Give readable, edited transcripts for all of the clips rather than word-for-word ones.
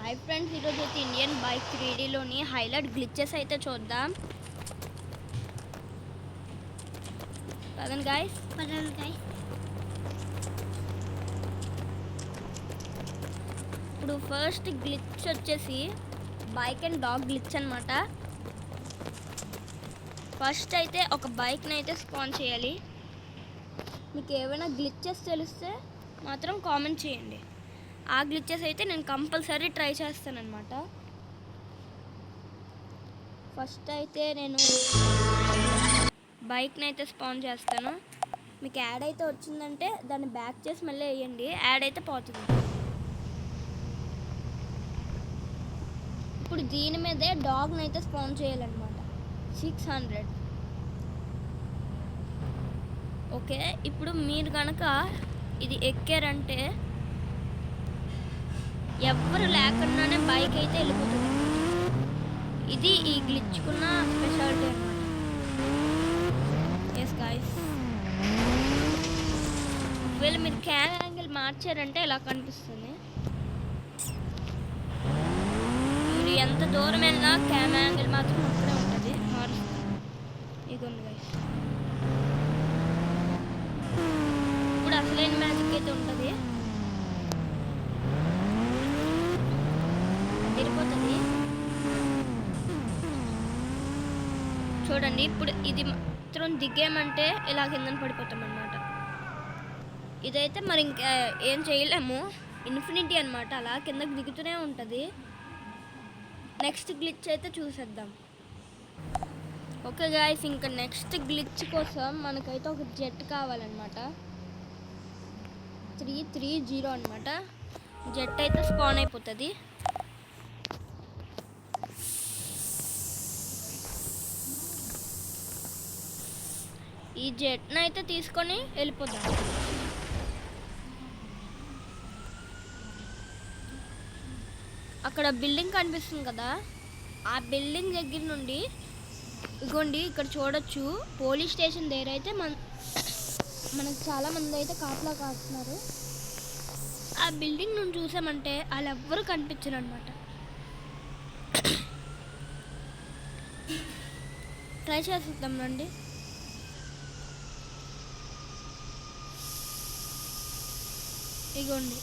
Hi friends, ఈరోజు అయితే Indian bike 3Dలోని highlight glitches అయితే చూద్దాం. పదండి గైస్. ఇప్పుడు ఫస్ట్ గ్లిచ్ వచ్చేసి బైక్ అండ్ డాగ్ గ్లిచ్ అనమాట. ఫస్ట్ అయితే ఒక బైక్ని అయితే స్పాన్ చేయాలి. మీకు ఏమైనా గ్లిచెస్ తెలిస్తే మాత్రం కామెంట్ చేయండి. ఆ గ్లిచెస్ అయితే నేను కంపల్సరీ ట్రై చేస్తానన్నమాట. ఫస్ట్ అయితే నేను బైక్ని అయితే స్పాన్ చేస్తాను. మీకు యాడ్ అయితే వచ్చిందంటే దాన్ని బ్యాక్ చేసి మళ్ళీ వేయండి, యాడ్ అయితే పోతుంది. ఇప్పుడు దీని మీదే డాగ్ని అయితే స్పాన్ చేయాలన్నమాట. 600. ఓకే, ఇప్పుడు మీరు కనుక ఇది ఎక్కారంటే ఎవ్వరు లేకుండానే బైక్ అయితే వెళ్ళిపోతుంది. ఇది ఈ గ్లిచ్కున్న స్పెషాలిటీ అనమాట. ఎస్ గాయ్స్, ఒకవేళ మీరు కెమెరా యాంగిల్ మార్చారంటే ఇలా కనిపిస్తుంది. మీరు ఎంత దూరం వెళ్ళినా కెమెరా యాంగిల్ మాత్రం అక్కడే ఉంటుంది. మారుస్తుంది. ఇదిగోండి గైస్, ఇప్పుడు అసలైన మ్యాజిక్ అయితే ఉంటుంది. తిరిగిపోతుంది చూడండి. ఇప్పుడు ఇది మాత్రం దిగామంటే ఇలా కింద పడిపోతాం అన్నమాట. ఇదైతే మరి ఇంకా ఏం చేయలేము, ఇన్ఫినిటీ అనమాట. అలా కిందకి దిగుతూనే ఉంటుంది. నెక్స్ట్ గ్లిచ్ అయితే చూసేద్దాం. ఓకే గాయస్, ఇంకా నెక్స్ట్ గ్లిచ్ కోసం మనకైతే ఒక జెట్ కావాలన్నమాట. 330 అనమాట. జెట్ అయితే స్పాన్ అయిపోతుంది. ఈ జెట్ని అయితే తీసుకొని వెళ్ళిపోదాం. అక్కడ బిల్డింగ్ కనిపిస్తుంది కదా, ఆ బిల్డింగ్ దగ్గర నుండి ఇగోండి ఇక్కడ చూడొచ్చు. పోలీస్ స్టేషన్ దగ్గర అయితే మనకు చాలా మంది అయితే కాపలా కాస్తున్నారు. ఆ బిల్డింగ్ నుండి చూసామంటే వాళ్ళు ఎవ్వరు కనిపించరు అనమాట. ట్రై చేసేద్దాం రండి. ఇగోండి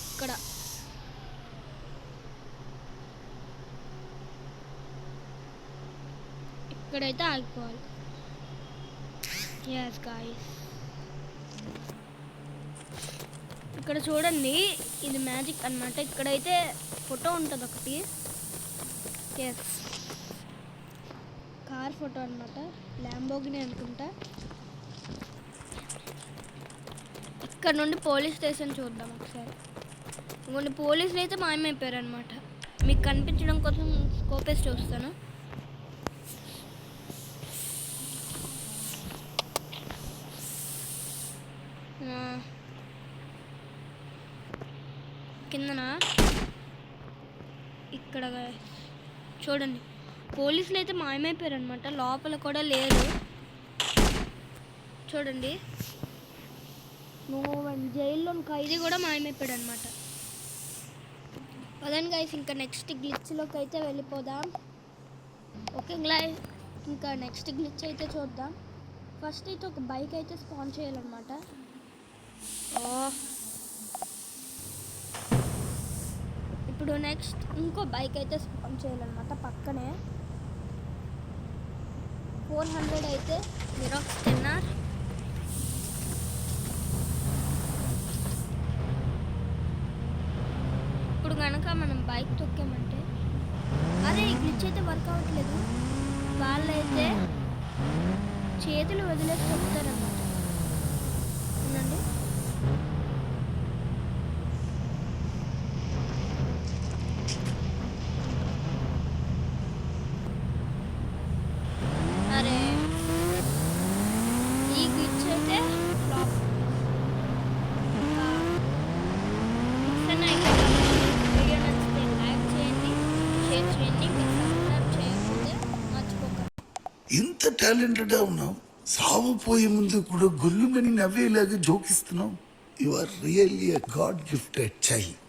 ఇక్కడైతే ఆగిపోవాలి. ఎస్ గాయ్స్, ఇక్కడ చూడండి, ఇది మ్యాజిక్ అన్నమాట. ఇక్కడైతే ఫోటో ఉంటుంది ఒకటి. ఎస్, కార్ ఫోటో అన్నమాట. ల్యాంబోగిని అనుకుంటా. ఇక్కడ నుండి పోలీస్ స్టేషన్ చూద్దాం ఒకసారి. ఇంకొన్ని పోలీసులు అయితే మాయమైపోయారు అనమాట. మీకు కనిపించడం కోసం స్కోపేసి చూస్తాను. కిందన ఇక్కడ చూడండి, పోలీసులు అయితే మాయమైపోయారు అనమాట. లోపల కూడా లేరు చూడండి. జైల్లోని ఖైదీ కూడా మాయమైపోయాడు అనమాట. అదని గైస్, ఇంకా నెక్స్ట్ గ్లిచ్లోకి అయితే వెళ్ళిపోదాం. ఓకే గైస్, ఇంకా నెక్స్ట్ గ్లిచ్ అయితే చూద్దాం. ఫస్ట్ అయితే ఒక బైక్ అయితే స్పాన్ చేయాలన్నమాట. ఇప్పుడు నెక్స్ట్ ఇంకో బైక్ అయితే స్పాన్ చేయాలన్నమాట. పక్కనే 400 అయితే జిరాక్స్ 10R. ఇప్పుడు కనుక మనం బైక్ తొక్కామంటే, అదే ఈ గ్లిచ్ అయితే వర్క్ అవ్వట్లేదు. వాళ్ళైతే చేతులు వదిలేసి తొక్కుతారన్నమాట. అవునండి, అరే ఈ గ్లిచ్ అయితే ఫ్లాప్. ఇంత టాలెంటెడ్గా ఉన్నావు, సావుపోయే ముందు కూడా గొల్లుమని నవ్వేలాగా జోకిస్తున్నావు. You are really a god gifted child.